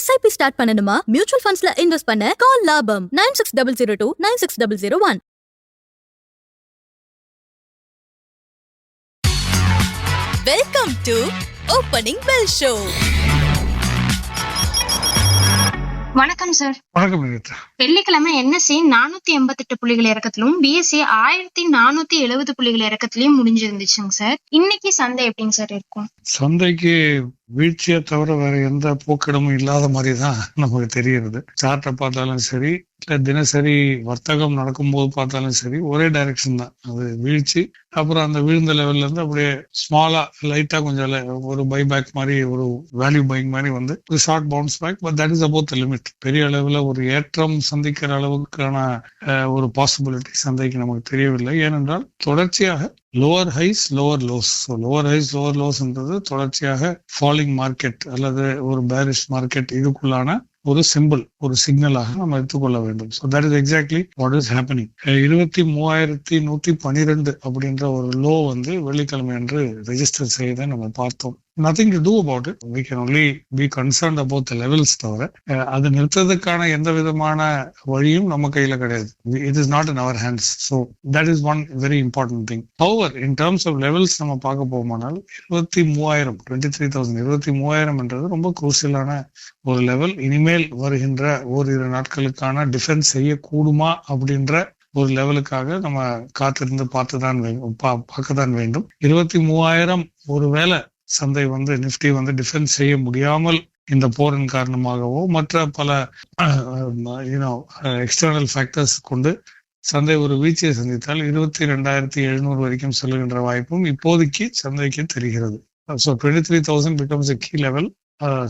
SIP start பண்ணணுமா? Mutual ஃபண்ட்ஸ்ல invest பண்ண கால் லாபம் 9600296001. Welcome to opening bell show. வணக்கம் சார். வணக்கம் நிகிதா. வெள்ளிக்கிழமை NSE 488 புள்ளிகள் இறக்கத்திலும் BSE 1470 புள்ளிகள் இறக்கத்திலயும் முடிஞ்சிருந்துச்சுங்க சார். இன்னைக்கு சந்தை எப்படிங்க சார் இருக்கும்? சந்தைக்கு வீழ்ச்சியை தவிர வேற எந்த போக்கிடமும் இல்லாத மாதிரி தான் நமக்கு தெரிகிறது. சார்ட்டை பார்த்தாலும் சரி, இல்ல தினசரி வர்த்தகம் நடக்கும்போது பார்த்தாலும் சரி, ஒரே டைரக்ஷன் தான். அது வீழ்ச்சி, அப்புறம் அந்த விழுந்த லெவல்ல இருந்து அப்படியே ஸ்மாலா லைட்டா கொஞ்சம் ஒரு பை பேக் மாதிரி, ஒரு வேல்யூ பைங் மாதிரி வந்து ஒரு short bounce back. But that is about the limit. பெரிய அளவுல ஒரு ஏற்றம் சந்திக்கிற அளவுக்கான ஒரு பாசிபிலிட்டி சந்தைக்கு நமக்கு தெரியவில்லை. ஏனென்றால் தொடர்ச்சியாக lower highs lower lows. Lower highs lower லோஸ்ன்றது தொடர்ச்சியாக ஃபாலிங் மார்க்கெட் அல்லது ஒரு பேரிஷ் மார்க்கெட் இதுக்குள்ளான ஒரு சிம்பிள், ஒரு சிக்னலாக நம்ம எடுத்துக்கொள்ள வேண்டும். So that is exactly what is happening. 23,112 அப்படின்ற ஒரு லோ வந்து வெள்ளிக்கிழமை அன்று ரெஜிஸ்டர் செய்த நம்ம பார்த்தோம். Nothing to do about it. We can only be concerned about the levels தவிர அது நிறுத்ததுக்கான எந்த விதமான வழியும் நம்ம கையில கிடையாது. It is not in our hands. So that is one very important thing. However, in terms of levels நம்ம பார்க்க போகுமானால் 23,000 என்றது ரொம்ப குரூசியலான ஒரு லெவல். இனிமேல் வருகின்ற ஓரிரு நாட்களுக்கான டிஃபென்ஸ் செய்யக்கூடுமா அப்படின்ற ஒரு லெவலுக்காக நம்ம காத்திருந்து பார்க்கத்தான் வேண்டும். 23,000 ஒருவேளை சந்தை வந்து நிப்டி வந்து டிஃபென்ஸ் செய்ய முடியாமல் இந்த போரின் காரணமாகவோ மற்ற பல எக்ஸ்டர்னல் ஃபேக்டர்ஸ் கொண்டு சந்தை ஒரு வீழ்ச்சியை சந்தித்தால் 22,700 வரைக்கும் செல்லுகின்ற வாய்ப்பும் இப்போதைக்கு சந்தைக்கு தெரிகிறது. So 23,000 becomes a key level.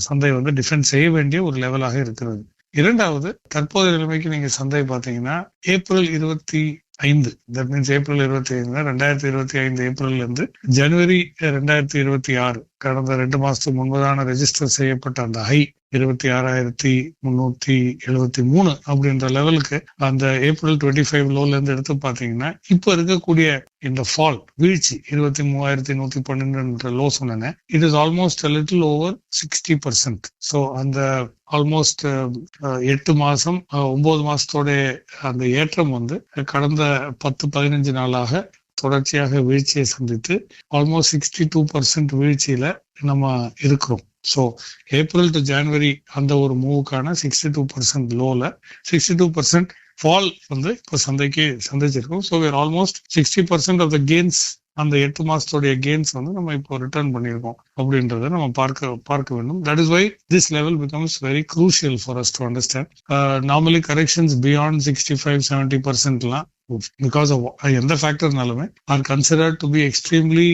சந்தை வந்து டிஃபென்ஸ் செய்ய வேண்டிய ஒரு லெவலாக இருக்கிறது. இரண்டாவது, தற்போதைய நிலைமைக்கு நீங்க சந்தை பார்த்தீங்கன்னா April 25, that means April 25, 2025 April இருந்து ஜனவரி 2026 கடந்த 2 மாசத்துக்கு முன்பதான ரெஜிஸ்டர் செய்யப்பட்ட அந்த ஹை 26,373 அப்படின்ற லெவலுக்கு அந்த ஏப்ரல் 25 லோல இருந்து எடுத்து பாத்தீங்கன்னா இப்ப இருக்கக்கூடிய இந்த ஃபால் வீழ்ச்சி 23,112 லோ சொன்னேன். It is almost a little over 60%. So அந்த ஆல்மோஸ்ட் 8 மாசம் 9 மாசத்தோட அந்த ஏற்றம் வந்து கடந்த 10-15 நாளாக தொடர்ச்சியாக வீழ்ச்சியை சந்தித்து ஆல்மோஸ்ட் 62% வீழ்ச்சியில நம்ம இருக்கிறோம். ஸோ ஏப்ரல் டு ஜனவரி அந்த ஒரு மூவுக்கான 62% லோல 62% ஃபால் வந்து இப்போ சந்தைக்கு சந்திச்சிருக்கோம். So where almost 60% of the gains, அந்த 8 மாசத்தோடைய கெயின்ஸ் வந்து நம்ம இப்போ ரிட்டர்ன் பண்ணியிருக்கோம் அப்படின்றத நம்ம பார்க்க வேண்டும். That is why this level becomes very crucial for us to understand. Normally corrections beyond 65-70%லாம் because of எந்த ஃபேக்டர்னாலுமே are considered to be extremely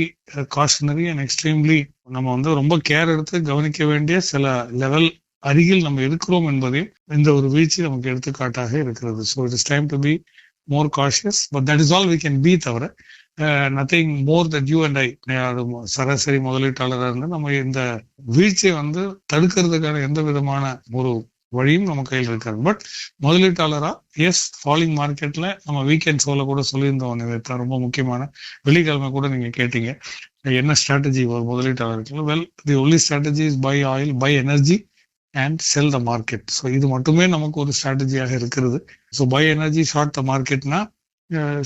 cautionary and extremely நம்ம வந்து ரொம்ப கேர் எடுத்து கவனிக்க வேண்டிய சில லெவல் அருகில் நம்ம இருக்கிறோம் என்பதையும் இந்த ஒரு வீழ்ச்சி நமக்கு எடுத்துக்காட்டாக இருக்கிறது. So it is time to be more cautious. But that is all we can be. தவிர nothing more that you and I சராசரி முதலீட்டாளராக இருந்து நம்ம இந்த வீழ்ச்சியை வந்து தடுக்கிறதுக்கான எந்த விதமான ஒரு வழியும் நம்ம கையில் இருக்காது. பட் முதலீட்டாளரா எஸ், ஃபாலிங் மார்க்கெட்ல நம்ம வீக்கெண்ட் ஷோல கூட சொல்லியிருந்தோம். ரொம்ப முக்கியமான வெள்ளிக்கிழமை கூட நீங்க கேட்டீங்க என்ன ஸ்ட்ராட்டஜி ஒரு முதலீட்டாளருக்கு. Well, the only strategy is buy oil, buy energy and sell the market. So இது மட்டுமே நமக்கு ஒரு ஸ்ட்ராட்டஜியாக இருக்கிறது. So buy energy, short the மார்க்கெட்னா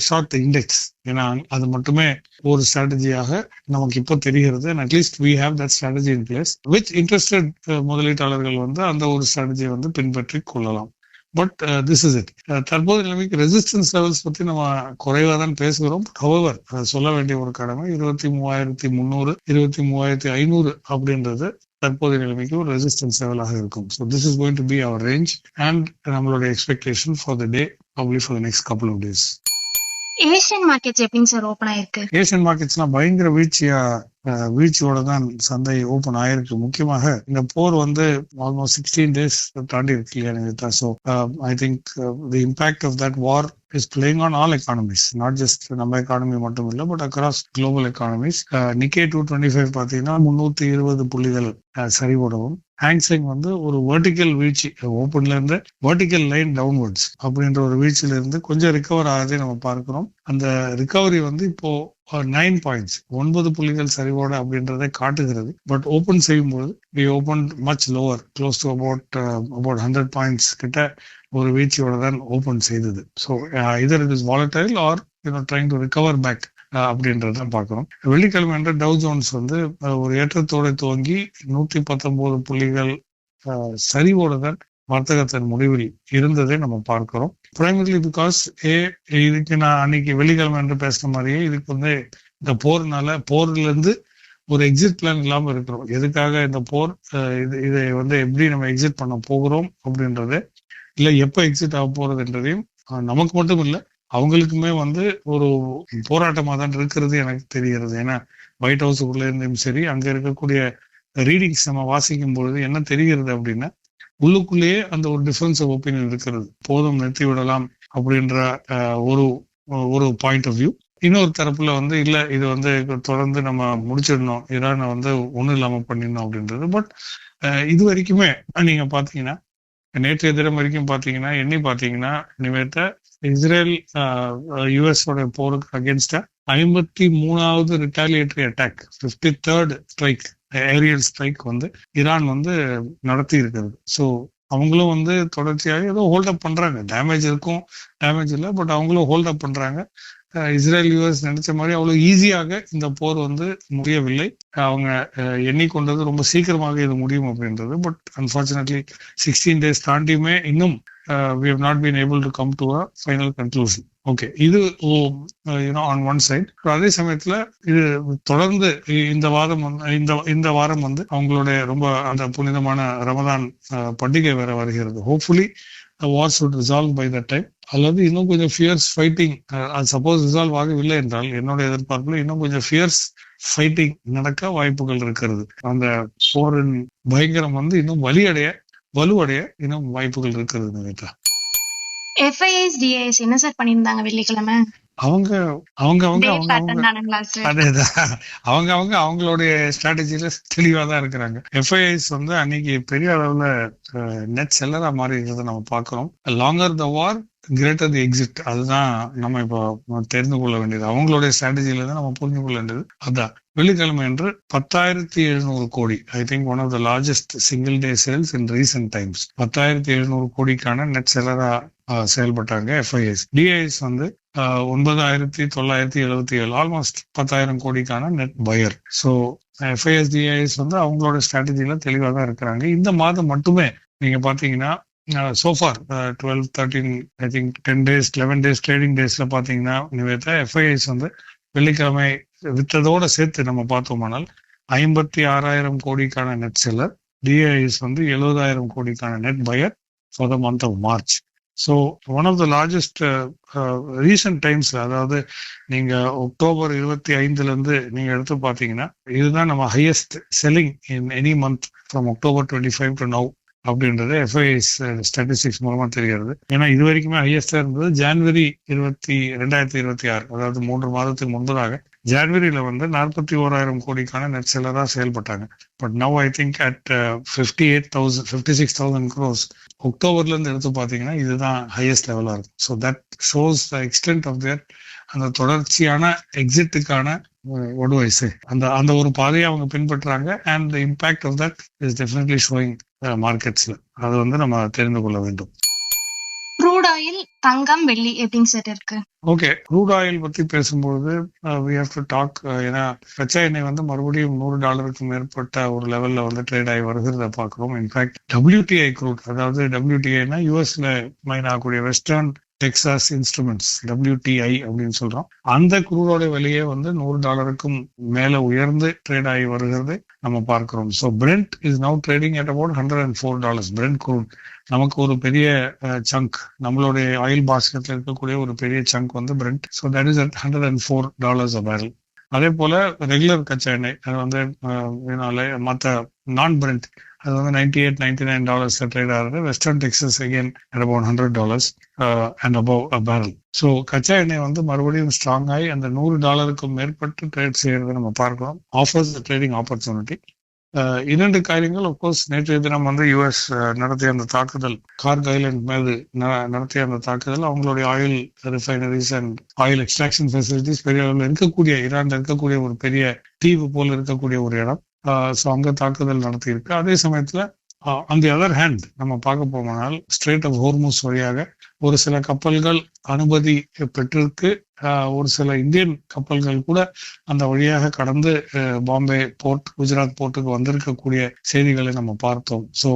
ஷார்ட் த இண்டெக்ஸ். ஏன்னா அது மட்டுமே ஒரு ஸ்ட்ராட்டஜியாக நமக்கு இப்போ தெரிகிறது. And at least we have that strategy in place. Which interested முதலீட்டாளர்கள் வந்து அந்த ஒரு ஸ்ட்ராட்டஜியை வந்து பின்பற்றி கொள்ளலாம். But this is it. தற்போது நிலைமைக்கு ரெசிஸ்டன்ஸ் லெவல்ஸ் பத்தி நம்ம குறைவா தான் பேசுகிறோம். ஹவவர் சொல்ல வேண்டிய ஒரு கடமை 23,300, 23,500 அப்படின்றது தற்போதைய நிலைமைக்கு ஒரு ரெசிஸ்டன்ஸ் லெவலாக இருக்கும். So this is going to be our range and நம்மளோட expectation for the day, probably for the next couple of days. Asian markets எப்படிங்க சார் ஓபன் ஆயிருக்கு? ஏசியன் மார்க்கெட்ஸ்லாம் பயங்கர வீழ்ச்சியோட தான் சந்தை ஓபன் ஆயிருக்கு. முக்கியமாக இந்த போர் வந்து ஆல்மோஸ்ட் 16 days தாண்டி இருக்கு இல்லையா? So I think the impact of that war is playing on all economies, not just நம்ம எக்கானமி மட்டும் இல்லை, but across global economies. Nikkei 225 பார்த்தீங்கன்னா 320 புள்ளிகள் சரிவோடவும், ஹாங்செங் வந்து ஒரு வெர்டிக்கல் வீழ்ச்சி, ஓப்பன்ல இருந்து வெர்டிக்கல் லைன் டவுன்வர்ட்ஸ் அப்படின்ற ஒரு வீழ்ச்சியில இருந்து கொஞ்சம் ரிகவர் ஆகிறதை நம்ம பார்க்கிறோம். அந்த ரிகவரி வந்து இப்போ 9 பாயிண்ட்ஸ் 9 புள்ளிகள் சரிவோட அப்படின்றதை காட்டுகிறது. பட் ஓபன் செய்யும்போது we open much lower, close to about 100 points கிட்ட ஒரு வீழ்ச்சியோட தான் ஓபன் செய்தது. So either it is volatile or trying to recover back அப்படின்றத பார்க்கிறோம். வெள்ளிக்கிழமை என்ற டவ் ஜோன்ஸ் வந்து ஒரு ஏற்றத்தோடு துவங்கி 119 புள்ளிகள் சரிவோட தான் வர்த்தகத்தின் முடிவில் இருந்ததை நம்ம பார்க்கிறோம். பிரைமரிலி பிகாஸ் இதுக்கு நான் அன்னைக்கு வெள்ளிக்கிழமை என்று பேசுற மாதிரியே இதுக்கு வந்து இந்த போர்ல இருந்து ஒரு எக்ஸிட் பிளான் இல்லாம இருக்கிறோம். எதுக்காக இந்த போர், இதை வந்து எப்படி நம்ம எக்ஸிட் பண்ண போகிறோம் அப்படின்றது, இல்ல எப்ப எக்ஸிட் ஆக போறதுன்றதையும் நமக்கு மட்டும் இல்லை அவங்களுக்குமே வந்து ஒரு போராட்டமா தான் இருக்கிறது எனக்கு தெரிகிறது. ஏன்னா ஒயிட் ஹவுஸுக்குள்ள இருந்தும் சரி, அங்க இருக்கக்கூடிய ரீடிங்ஸ் நம்ம வாசிக்கும் பொழுது என்ன தெரிகிறது அப்படின்னா, உள்ளுக்குள்ளேயே அந்த ஒரு டிஃபரன்ஸ் ஆஃப் ஒப்பீனியன் இருக்கிறது. போதும், நிறுத்தி விடலாம் அப்படின்ற ஒரு பாயிண்ட் ஆஃப் வியூ. இன்னொரு தரப்புல வந்து இல்ல, இது வந்து தொடர்ந்து நம்ம முடிச்சிடணும், ஈரானை வந்து ஒண்ணும் இல்லாம பண்ணிடணும் அப்படின்றது. பட் இது வரைக்குமே நீங்க பாத்தீங்கன்னா, நேற்றைய தினம் வரைக்கும் பாத்தீங்கன்னா நிவேதா இஸ்ரேல் யுஎஸோட போருக்கு அகேன்ஸ்டா 53வது retaliatory attack, 53rd strike, aerial strike வந்து ஈரான் வந்து நடத்தி இருக்கிறது. ஸோ அவங்களும் வந்து தொடர்ச்சியாக ஏதோ ஹோல்ட் அப் பண்றாங்க. டேமேஜ் இருக்கும், டேமேஜ் இல்லை, பட் அவங்களும் ஹோல்ட் அப் பண்றாங்க. இஸ்ரேல் யூஎஸ் நினைச்ச மாதிரி அவ்வளவு ஈஸியாக இந்த போர் வந்து முடியவில்லை. அவங்க எண்ணிக்கொண்டது ரொம்ப சீக்கிரமாக இது முடியும் அப்படின்றது. பட் அன்பார்ச்சுனேட்லி 16 days தாண்டியுமே இன்னும் we have not been able to come to a final conclusion. Okay, இது on one side. அதே சமயத்துல இது தொடர்ந்து இந்த வாரம் வந்து அவங்களுடைய ரொம்ப அந்த புனிதமான ரமதான் பண்டிகை வேற வருகிறது. Hopefully the war should resolve by that time. அல்லது இன்னும் கொஞ்சம் ஃபியர்ஸ் ஃபைட்டிங், சப்போஸ் ரிசால்வ் ஆகவில்லை என்றால் என்னோட எதிர்பார்ப்புல இன்னும் கொஞ்சம் ஃபியர்ஸ் ஃபைட்டிங் நடக்க வாய்ப்புகள் இருக்கிறது. அந்த போரின் பயங்கரம் வந்து இன்னும் வலுவடைய இன்னும் வாய்ப்புகள் இருக்கிறது. நிவேதா, FIS DIS என்ன சார் பண்ணியிருந்தாங்க வெள்ளிக்கிழமை? அவங்களுடைய ஸ்ட்ராட்டஜில தெளிவா தான் இருக்கிறாங்க. எஃப்ஐஎஸ் வந்து அன்னைக்கு பெரிய அளவுல நெட் செல்லரா மாறி இருக்கிறத நம்ம பாக்குறோம். லாங்கர் த வார் கிரேட்டர் தி எக்ஸிட், அதுதான் நம்ம இப்போ தெரிந்து கொள்ள வேண்டியது. அவங்களுடைய ஸ்ட்ராட்டஜில தான் நம்ம புரிஞ்சு கொள்ள வேண்டியது அதான். வெள்ளிக்கிழமை என்று 10,700 கோடி, I think one of the largest single day sales in recent times. 10,700 கோடிக்கான நெட் செல்லரா செயல்பட்டாங்க எஃப்ஐஎஸ். டிஐஎஸ் வந்து 9,977, ஆல்மோஸ்ட் 10,000 கோடிக்கான net buyer. So FIIs DIIs வந்து அவங்களோட ஸ்ட்ராட்டஜில தெளிவாக தான் இருக்கிறாங்க. இந்த மாதம் மட்டுமே நீங்க பாத்தீங்கன்னா so far 12, 13, I think 10 days 11 days trading டேஸ்ல பாத்தீங்கன்னா நிவேதா எஃப்ஐஎஸ் வந்து வெள்ளிக்கிழமை விற்றதோட சேர்த்து நம்ம பார்த்தோம்னால் 56,000 கோடிக்கான நெட் செல்லர், டிஐஎஸ் வந்து 70,000 கோடிக்கான net buyer for the month of March. So one of the largest recent டைம்ஸ்ல, அதாவது நீங்க அக்டோபர் 25 இருந்து நீங்க எடுத்து பாத்தீங்கன்னா இதுதான் நம்ம highest selling in any month from October 25 to now அப்படின்றது எஃப்ஐஎஸ் ஸ்டாட்டிஸ்டிக்ஸ் மூலமா தெரிகிறது. ஏன்னா இது வரைக்குமே ஹையஸ்டா இருந்தது ஜனவரி 2026, அதாவது 3 மாதத்துக்கு முன்பதாக ஜனவரியில வந்து 41,000 கோடிக்கான நெட் செல்லரா செயல்பட்டாங்க. But now I think at 56,000 crores அக்டோபர்ல இருந்து எடுத்து பாத்தீங்கன்னா இதுதான் ஹையஸ்ட் லெவலா இருக்கும். So that shows the extent of their அந்த தொடர்ச்சியான எக்ஸிட்டுக்கான ஒடுவயசு, அந்த ஒரு பாதையை அவங்க பின்பற்றாங்க. And the impact of that is definitely showing மார்க்கெட்ஸ்ல. அது வந்து நம்ம தெரிந்து கொள்ள வேண்டும். க்ரூட் ஆயில், தங்கம், வெள்ளி எப்படிங்க சார் இருக்கு? ஓகே, க்ரூட் ஆயில் பத்தி பேசும்போது we have to talk. ஏன்னா கச்சா எண்ணெய் வந்து மறுபடியும் $100 மேற்பட்ட ஒரு லெவல்ல வந்து ட்ரேட் ஆகி வருகிறத பாக்குறோம். இன்ஃபேக்ட் WTI க்ரூட், அதாவது WTIனா யூஎஸ்ல மைன் ஆகக்கூடிய வெஸ்டர்ன் டெக்சாஸ் இன்ஸ்ட்ருமெண்ட்ஸ், WTI அப்படின்னு சொல்றோம். அந்த குரூடோட விலையே வந்து $100 மேல உயர்ந்து ட்ரேட் ஆகி வருகிறது நம்ம பார்க்கிறோம். So Brent is now trading at about $104. Brent crude நமக்கு ஒரு பெரிய சங்க், நம்மளுடைய ஆயில் பாஸ்கெட்ல இருக்கக்கூடிய ஒரு பெரிய சங்க் வந்து Brent. So that is at $104 a barrel. அதே போல ரெகுலர் கச்சா எண்ணெய், அது வந்து மற்ற நான் பிரெண்ட், அது வந்து $98-99 ட்ரேட் ஆகுது. Western Texas again at about $100 and above a barrel. So கச்சா எண்ணெய் வந்து மறுபடியும் ஸ்ட்ராங் ஆகி அந்த $100 மேற்பட்டு ட்ரேட் செய்யறதை நம்ம பார்க்கிறோம். Offers trading opportunity. இரண்டு காரியங்கள். அப்கோர்ஸ் நேற்றைய தினம் வந்து யுஎஸ் நடத்திய அந்த தாக்குதல், கார்க் ஐலண்ட் மீது நடத்திய அந்த தாக்குதல், அவங்களுடைய oil refineries and oil extraction facilities பெரிய அளவில் இருக்கக்கூடிய, ஈரான்ல இருக்கக்கூடிய ஒரு பெரிய தீவு போல இருக்கக்கூடிய ஒரு இடம். ஸோ அங்க தாக்குதல் நடத்தி இருக்கு. அதே சமயத்துல ஆன் தி அதர் ஹேண்ட் நம்ம பார்க்க போனால் ஸ்ட்ரெய்ட் ஆஃப் ஹோர்முஸ் வழியாக ஒரு சில கப்பல்கள் அனுமதி பெற்றிருக்கு. ஒரு சில இந்தியன் கப்பல்கள் கூட அந்த வழியாக கடந்து பாம்பே போர்ட், குஜராத் போர்ட்டுக்கு வந்திருக்கக்கூடிய செய்திகளை நம்ம பார்த்தோம். So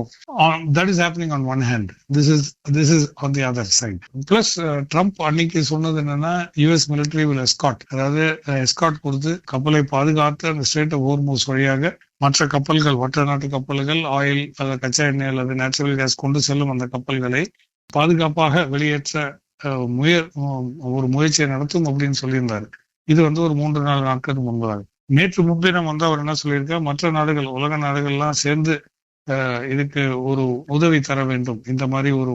that is happening on one hand. This is on the other side. Plus Trump அன்னைக்கு சொன்னது என்னன்னா, யுஎஸ் மிலிட்டரி வில் எஸ்கார்ட், அதாவது எஸ்கார்ட் கொடுத்து கப்பலை பாதுகாத்து அந்த ஸ்ட்ரெய்ட் ஆஃப் ஹோர்முஸ் வழியாக மற்ற கப்பல்கள், மற்ற நாட்டு கப்பல்கள் ஆயில் அல்லது கச்சா எண்ணெய் அல்லது நேச்சுரல் கேஸ் கொண்டு செல்லும் அந்த கப்பல்களை பாதுகாப்பாக வெளியேற்ற ஒரு முயற்சியை நடத்தும் அப்படின்னு சொல்லியிருந்தாரு. இது வந்து ஒரு 3-4 நாட்களுக்கு முன்பதாக. நேற்று முன்தினம் வந்து அவர் என்ன சொல்லியிருக்கார், மற்ற நாடுகள், உலக நாடுகள்லாம் சேர்ந்து இதுக்கு ஒரு உதவி தர வேண்டும், இந்த மாதிரி ஒரு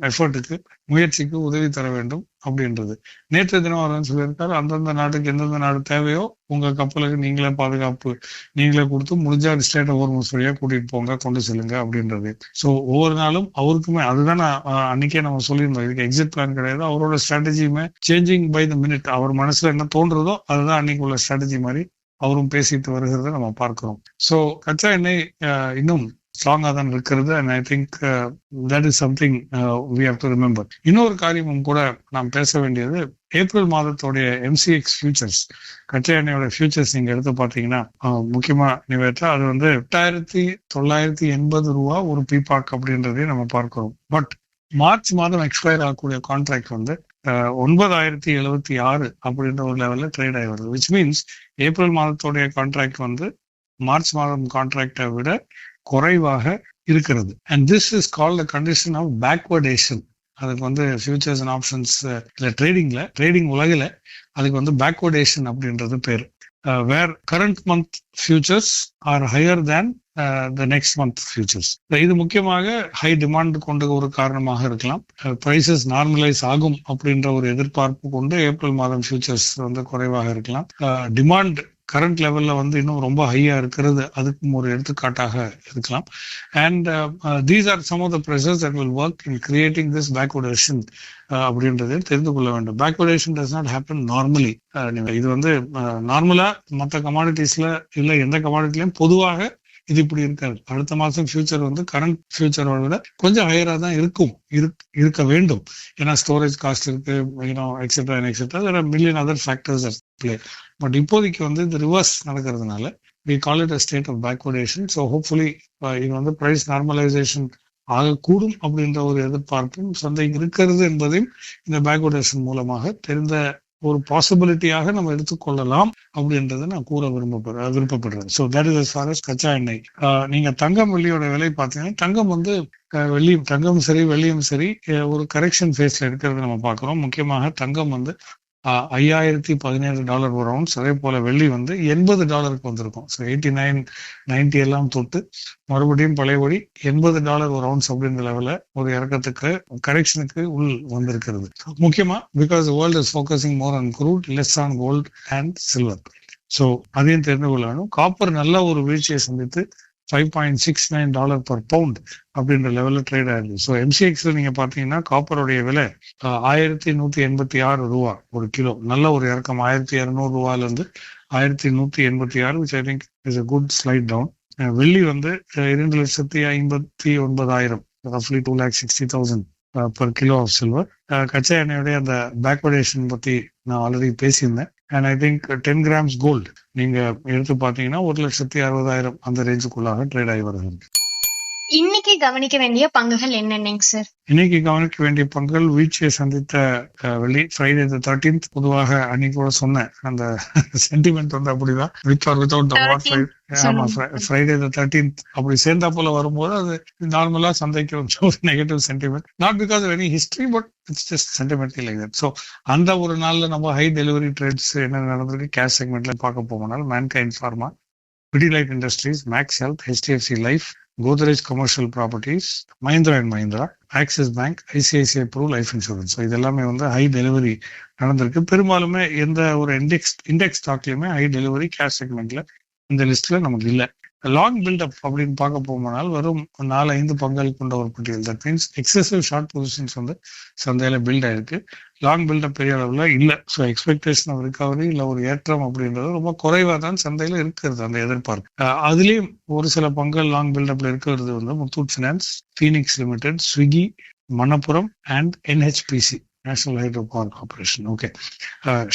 எஃபர்ட்டுக்கு, முயற்சிக்கு உதவி தர வேண்டும் அப்படின்றது. நேற்று தினம் அவர் சொல்லியிருக்காரு, அந்தந்த நாட்டுக்கு எந்தெந்த நாடு தேவையோ உங்க கப்பலுக்கு நீங்களே பாதுகாப்பு நீங்களே கொடுத்து முடிஞ்சா ஸ்டேட் ஹோர்முஸ் வழியா கூட்டிட்டு போங்க, கொண்டு செல்லுங்க அப்படின்றது. ஸோ ஒவ்வொரு நாளும் அவருக்குமே அதுதான் அன்னைக்கே நம்ம சொல்லியிருந்தோம், இதுக்கு எக்ஸிட் பிளான் கிடையாது. அவரோட ஸ்ட்ராட்டஜியுமே சேஞ்சிங் பை த மினிட். அவர் மனசுல என்ன தோன்றதோ அதுதான் அன்னைக்கு உள்ள ஸ்ட்ராட்டஜி மாதிரி அவரும் பேசிட்டு வருகிறத நம்ம பார்க்கிறோம். ஸோ கச்சா எண்ணெய் இன்னும் ஸ்ட்ராங்கா தான் இருக்கிறது. And I think that is something we have to remember. இன்னொரு காரியமும் கூட நாம் பேச வேண்டியது, ஏப்ரல் மாதத்தோடைய எம்சிஎக்ஸ் ஃபியூச்சர்ஸ், கச்சா எண்ணெயோட ஃபியூச்சர்ஸ் நீங்க எடுத்து பார்த்தீங்கன்னா முக்கியமா நிவேட்டா அது வந்து 8,980 ரூபா ஒரு பீபாக் அப்படின்றதையும் நம்ம பார்க்கிறோம். பட் மார்ச் மாதம் எக்ஸ்பயர் ஆகக்கூடிய கான்ட்ராக்ட் வந்து 9,076 அப்படின்ற ஒரு லெவல்ல ட்ரேட் ஆகி வருது. விச் மீன்ஸ் ஏப்ரல் மாதத்தோடைய கான்ட்ராக்ட் வந்து மார்ச் மாதம் கான்ட்ராக்டை விட குறைவாக இருக்கிறது. And this is called condition of backwardation. அதுக்கு வந்து ஃபியூச்சர்ஸ் அண்ட் ஆப்ஷன்ஸ் ட்ரேடிங் உலகில அதுக்கு வந்து பேக்வர்டேஷன் அப்படின்றது பேரு. Where current month futures are higher than the next month futures. இது முக்கியமாக ஹை டிமாண்ட் கொண்ட ஒரு காரணமாக இருக்கலாம். பிரைசஸ் நார்மலைஸ் ஆகும் அப்படின்ற ஒரு எதிர்பார்ப்பு கொண்டு ஏப்ரல் மாதம் ஃபியூச்சர்ஸ் வந்து குறைவாக இருக்கலாம். டிமாண்ட் கரண்ட் லெவல்ல வந்து இன்னும் ரொம்ப ஹையா இருக்கிறது அதுக்கும் ஒரு எடுத்துக்காட்டாக இருக்கலாம். And these are some of the pressures that will work in creating this backwardation அப்படின்றத தெரிந்து கொள்ள வேண்டும். Backwardation does not happen normally. இது வந்து நார்மலா மற்ற கமாடிட்டிஸ்ல இல்ல எந்த கமாடிட்டிலையும் பொதுவாக இது இப்படி இருக்காது. அடுத்த மாசம் ஃபியூச்சர் வந்து கரண்ட் ஃபியூச்சரோட விட கொஞ்சம் ஹையரா தான் இருக்க வேண்டும். ஏன்னா ஸ்டோரேஜ் காஸ்ட் இருக்கு, etcetera etcetera million other factors play. But இப்போதைக்கு வந்து இது ரிவர்ஸ் நடக்கிறதுனால we call it a state of backwardation. So hopefully இது வந்து பிரைஸ் நார்மலைசேஷன் ஆகக்கூடும் அப்படின்ற ஒரு எதிர்பார்ப்பும் சந்தைக்கு இருக்கிறது என்பதையும் இந்த பேக்வர்டேஷன் மூலமாக தெரிந்த ஒரு பாசிபிலிட்டியாக நம்ம எடுத்துக்கொள்ளலாம் அப்படின்றத நான் கூற விருப்பப்படுறேன். So that is as far as கச்சா எண்ணெய். நீங்க தங்கம் வெள்ளியோட விலை பார்த்தீங்கன்னா, தங்கம் வந்து தங்கம் சரி வெள்ளியும் சரி ஒரு கரெக்ஷன் ஃபேஸ்ல இருக்கிறது நம்ம பார்க்கிறோம். முக்கியமாக தங்கம் வந்து $5,017 ஒரு ரவுண்ட்ஸ். அதே போல வெள்ளி வந்து $80 வந்திருக்கும். ஸோ 89, 90 எல்லாம் தொட்டு மறுபடியும் பழையபடி $80 ஒரு ரவுண்ட்ஸ் அப்படின்ற லெவல ஒரு இறக்கத்துக்கு கரெக்ஷனுக்கு வந்திருக்கிறது. முக்கியமா because world is focusing more on crude, less on gold and silver. So அதையும் தெரிந்து கொள்ள வேண்டும். காப்பர் நல்ல ஒரு வீழ்ச்சியை சந்தித்து $5.69 பர் பவுண்ட் அப்படின்ற லெவல்ல ட்ரேட் ஆயிருக்கு. ஸோ எம்சிஎக்ஸ்ல நீங்க பாத்தீங்கன்னா காப்பருடைய விலை 1,186 ரூபா ஒரு கிலோ. நல்ல ஒரு இறக்கம். 1,200 ரூபாயில இருந்து 1,186, which I think is a good slide down. வெள்ளி வந்து 2,59,000, roughly 2,60,000 per kilo of silver. கச்சா எண்ணெயுடைய அந்த பேக்வர்டேஷன் பத்தி நான் ஆல்ரெடி பேசியிருந்தேன். And I think 10 grams gold நீங்க எடுத்து பாத்தீங்கன்னா 1,60,000 அந்த ரேஞ்சுக்குள்ளாக ட்ரேட் ஆகி வருகிறது. இன்னைக்கு கவனிக்க வேண்டிய பங்குகள் என்னென்னங்க சார்? இன்னைக்கு கவனிக்க வேண்டிய பங்குகள் வீழ்ச்சியை சந்தித்த வெள்ளி, ஃப்ரைடே த 13th. பொதுவாக அன்னைக்கு கூட சொன்னேன் அந்த சென்டிமெண்ட் வந்து அப்படிதான், வித் ஆர் வித்வுட் ஆமா ஃப்ரைடே த 13th அப்படி சேர்ந்தா போல வரும்போது அது நார்மலா சந்தைக்கு ஒரு negative sentiment. Not because of any history, but it's just sentimental like that. So அந்த ஒரு நாள்ல நம்ம ஹை டெலிவரி ட்ரேட்ஸ் என்ன நடந்திருக்கு கேஷ் செக்மெண்ட்ல பார்க்க போனால், Mankind Pharma, Pidilite Industries, Max Health, HDFC Life, Godrej Commercial Properties, Mahindra and Mahindra, Axis Bank, ICICI Pru life insurance. இது எல்லாமே வந்து ஹை டெலிவரி நடந்திருக்கு. பெரும்பாலுமே எந்த ஒரு இண்டெக்ஸ் ஸ்டாக்லயுமே ஹை டெலிவரி கேஷ் செக்மெண்ட்ல இந்த லிஸ்ட்ல நமக்கு இல்லை. லாங் பில்டப் அப்படின்னு பார்க்க போனால் வெறும் 4-5 பங்குகள் கொண்ட ஒரு பட்டியல். That means excessive short positions வந்து சந்தையில பில்ட் ஆயிருக்கு. லாங் பில்டப் பெரிய அளவுல இல்ல. ஸோ எக்ஸ்பெக்டேஷன் ஆஃப் ரிகவரி இல்ல ஒரு ஏற்றம் அப்படின்றது ரொம்ப குறைவா தான் சந்தையில இருக்கிறது அந்த எதிர்பார்ப்பு. அதுலயும் ஒரு சில பங்குகள் லாங் பில்டப்ல இருக்கிறது வந்து Muthoot finance, Phoenix limited, Swiggy, Manappuram and NHPC, national hydro power corporation. Okay,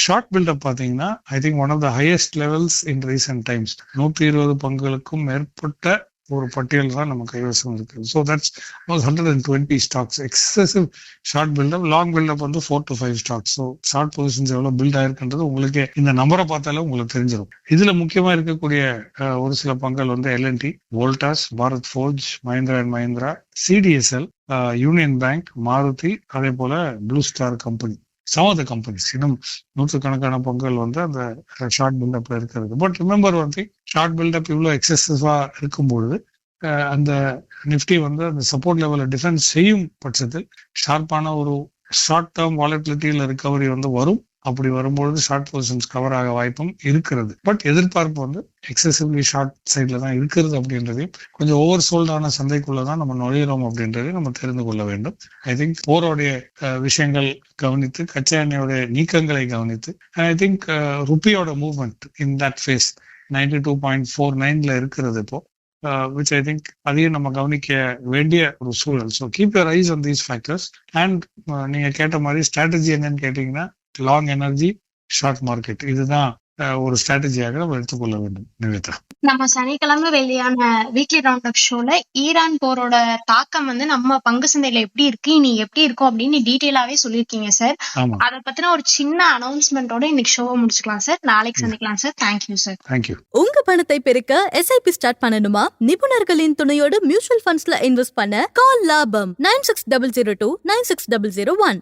short buildup பாத்தீங்கன்னா I think one of the highest levels in recent times. 120 பங்குகளுக்கும் மேற்பட்ட ஒரு பட்டியல் தான் நம்ம கைவசம் இருக்கு. So that's 120 stocks. Excessive short buildup. Long buildup வந்து 4 to 5 stocks. So short positions எவ்வளவு பில்ட் ஆயிருக்குன்றது உங்களுக்கு இந்த நம்பரை பார்த்தாலே உங்களுக்கு தெரிஞ்சிடும். இதுல முக்கியமா இருக்கக்கூடிய ஒரு சில பங்குகள் வந்து L&T, Voltas, Bharat Forge, Mahindra and Mahindra, CDSL, Union Bank, Maruti, அதே போல Blue Star company. Some of the companies இன்னும் நூற்றுக்கணக்கான பங்குகள் வந்து அந்த ஷார்ட் பில்டப்ல இருக்கிறது. பட் ரிமெம்பர் வந்து ஷார்ட் பில்டப் இவ்வளோ எக்ஸசிவா இருக்கும்பொழுது அந்த நிஃப்டி வந்து அந்த சப்போர்ட் லெவலை டிஃபென்ஸ் செய்யும் பட்சத்தில் ஷார்ப்பான ஒரு ஷார்ட் டேர்ம் வாலட்டிலிட்டியில ரிகவரி வந்து வரும். அப்படி வரும்பொழுது ஷார்ட் பொசிஷன்ஸ் கவர் ஆக வாய்ப்பும் இருக்கிறது. பட் எதிர்பார்ப்பு வந்து எக்ஸசிவ்லி ஷார்ட் சைட்ல தான் இருக்கிறது அப்படின்றதையும், கொஞ்சம் ஓவர் சோல்டான சந்தைக்குள்ளதான் நம்ம நுழையிறோம் அப்படின்றதையும் நம்ம தெரிந்து கொள்ள வேண்டும். ஐ திங்க் போரோடைய விஷயங்கள் கவனித்து, கச்சா எண்ணெயோட நீக்கங்களை கவனித்து, ஐ திங்க் ருப்பியோட மூவ்மெண்ட் இன் தட் ஃபேஸ் 92.49 இருக்கிறது இப்போ, which I think அதையும் நம்ம கவனிக்க வேண்டிய ஒரு சூழல். So keep your eyes on these factors. And நீங்க கேட்ட மாதிரி ஸ்ட்ராட்டஜி என்னன்னு கேட்டீங்கன்னா, லாங் எனர்ஜி, ஷார்ட் மார்க்கெட், இதுதான் ஒரு ஸ்ட்ராட்டஜியாக நம்ம எடுத்துக்கொள்ள வேண்டும். நிவேதா, நம்ம சனிக்கிழமை வெளியான வீக்லி ரவுண்ட் அப் ஷோல ஈரான் போரோட தாக்கம் வந்து நம்ம பங்கு சந்தையில எப்படி இருக்கு, இனி எப்படி இருக்கும் அப்படின்னு டீட்டெயிலாவே சொல்லியிருக்கீங்க சார். ஆமா, அதை பத்தின ஒரு சின்ன அனௌன்ஸ்மெண்டோட இன்னைக்கு ஷோவை முடிச்சுக்கலாம் சார். நாளைக்கு சந்திக்கலாம் சார். Thank you sir. தேங்க்யூ. உங்க பணத்தை பெருக்க SIP ஸ்டார்ட் பண்ணணுமா? நிபுணர்களின் துணையோடு மியூச்சுவல் ஃபண்ட்ஸ்ல இன்வெஸ்ட் பண்ண கால் லாபம் 9600296001.